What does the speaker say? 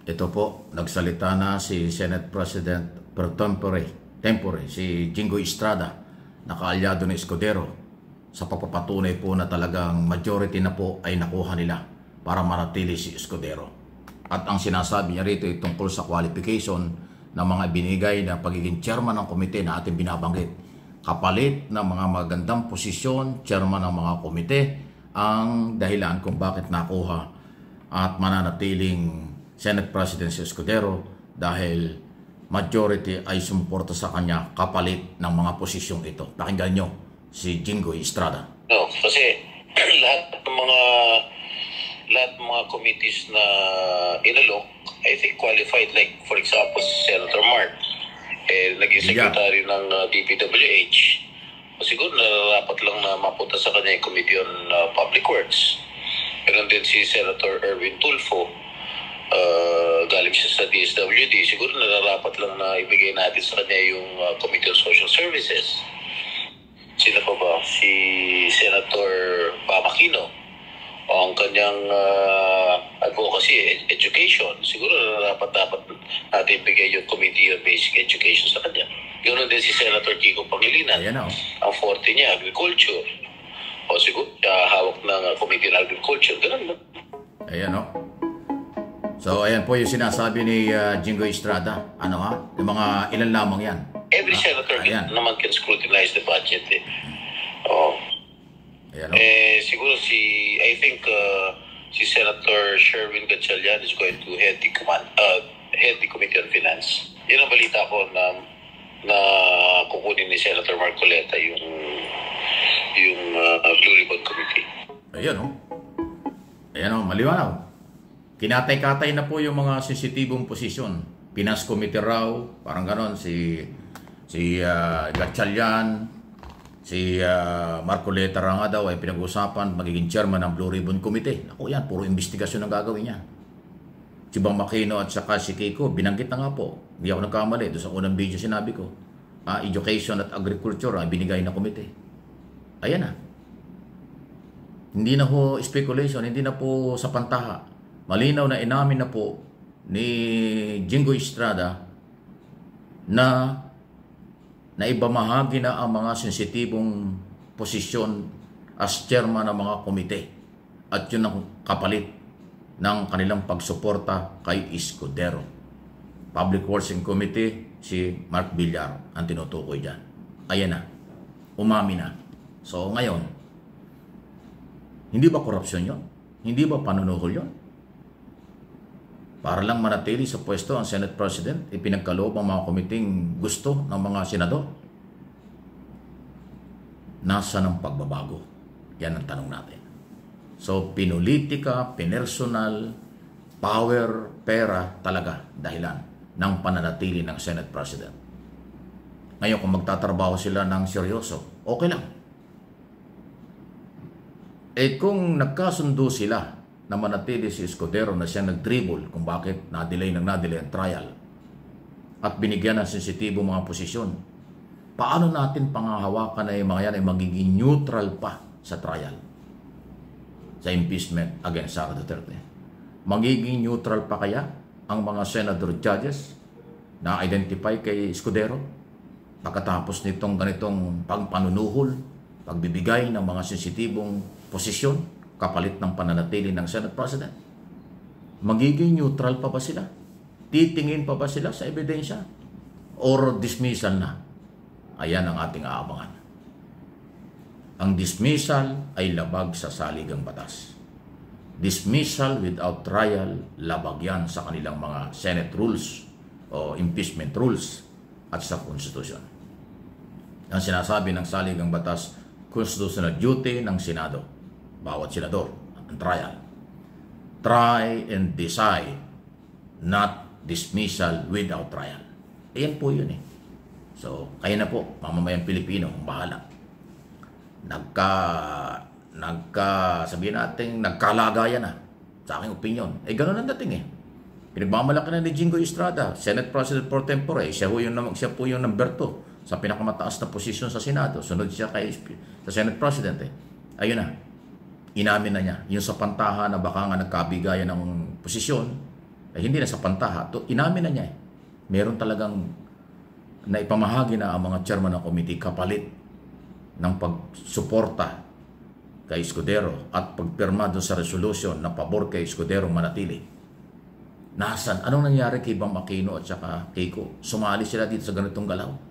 Ito po, nagsalita na si Senate President per tempore, si Jingoy Estrada, nakaalyado ni Escudero, sa papapatunay po na talagang majority na po ay nakuha nila para manatili si Escudero. At ang sinasabi niya rito ay tungkol sa qualification ng mga binigay na pagiging chairman ng komite na ating binabanggit. Kapalit ng mga magandang posisyon, chairman ng mga komite, ang dahilan kung bakit nakuha at mananatiling Senate President si Escudero dahil majority ay sumuporta sa kanya kapalit ng mga posisyong ito. Pakinggan nyo si Jingoy Estrada. No, kasi lahat ng mga committees na inalok, I think qualified. Like for example, Senator Mark, naging secretary ng DPWH. Siguro nararapat lang na mapunta sa kanya yung Committee on Public Works. Meron din si Senator Erwin Tulfo, galing siya sa DSWD. Siguro nararapat lang na ibigay natin sa kanya yung Committee on Social Services. Sino pa ba? Si Senator Pamakino, ang kanyang advocacy, education. Siguro dapat natin ibigay yung Committee on Basic Education sa kanya. Ganoon din si Senator Kiko Pangilinan. Ang forte niya, agriculture. O siguro hawak ng Committee on Agriculture. Ganun ba? Ayan o. So ayan po yung sinasabi ni Jingoy Estrada. Ano ha? Yung mga ilan lamang yan. Every senator naman can scrutinize the budget. Ayan, siguro I think si Senator Sherwin Gatchalian is going to head the Committee on Finance. Yan ang balita ko na kukunin ni Senator Marcoleta yung Blue Ribbon Committee. Ayan o. Ayan o, maliwanaw. Kinatay-katay na po yung mga sensitibong posisyon. Finance Committee raw, parang ganon, si Gatchalian, si Marcoleta nga daw ay pinag-usapan magiging chairman ng Blue Ribbon Committee. Ako yan, puro investigasyon ang gagawin niya. Si Bang Makino at saka si Kiko, binanggit na nga po. Hindi ako nagkamali. Doon sa unang video sinabi ko, education at agriculture ay binigay na komite. Ayan na. Hindi na po speculation, hindi na po sa pantaha. Malinaw na inamin na po ni Jingoy Estrada na naibamahagi na ang mga sensitibong posisyon as chairman ng mga komite at yun ang kapalit ng kanilang pagsuporta kay Escudero. Public Works and Committee, si Mark Villar ang tinutukoy dyan. Ayan na, umami na. So ngayon, hindi ba korupsyon yun? Hindi ba panunuhol yun? Para lang manatili sa pwesto ang Senate President, ipinagkaloob ang mga komiting gusto ng mga senador. Nasaan ang pagbabago? Yan ang tanong natin. So, pinulitika, pinersonal, power, pera talaga dahilan ng pananatili ng Senate President. Ngayon, kung magtatrabaho sila ng seryoso, okay lang. Kung nagkasundo sila na manatili si Escudero na siya nag-dribble kung bakit na-delay ang trial at binigyan ng sensitibo mga posisyon, paano natin pangahawakan na yung mga yan ay magiging neutral pa sa trial sa impeachment against Sara Duterte? Magiging neutral pa kaya ang mga senador judges na identify kay Escudero pagkatapos nitong ganitong pagpanunuhol, pagbibigay ng mga sensitibong posisyon kapalit ng pananatili ng Senate President? Magiging neutral pa ba sila? Titingin pa ba sila sa ebidensya? Or dismissal na? Ayan ang ating aabangan. Ang dismissal ay labag sa saligang batas. Dismissal without trial, labag yan sa kanilang mga Senate rules o impeachment rules at sa Constitution. Ang sinasabi ng saligang batas, constitutional duty ng Senado. Bawat senador ang trial. Try and decide, not dismissal without trial. Ayan po yun eh. So, kaya na po, mamamayang Pilipino, ang bahala. Sabihin natin, nagkalagayan na sa aking opinion. Ganun ang dating eh. Pinagmamalaki na ni Jingoy Estrada, Senate President pro tempore. Siya po yung number 2 sa pinakamataas na posisyon sa Senado. Sunod siya sa Senate President eh. Ayun na. Inamin na niya. Yung sa pantaha na baka nga nagkabigayan ng posisyon, hindi na sa pantaha. Inamin na niya eh. Meron talagang naipamahagi na ang mga chairman ng committee kapalit ng pagsuporta kay Escudero at pagpirma doon sa resolution na pabor kay Escudero manatili. Nasaan? Anong nangyari kay Bam Aquino at saka Keiko? Sumali sila dito sa ganitong galaw?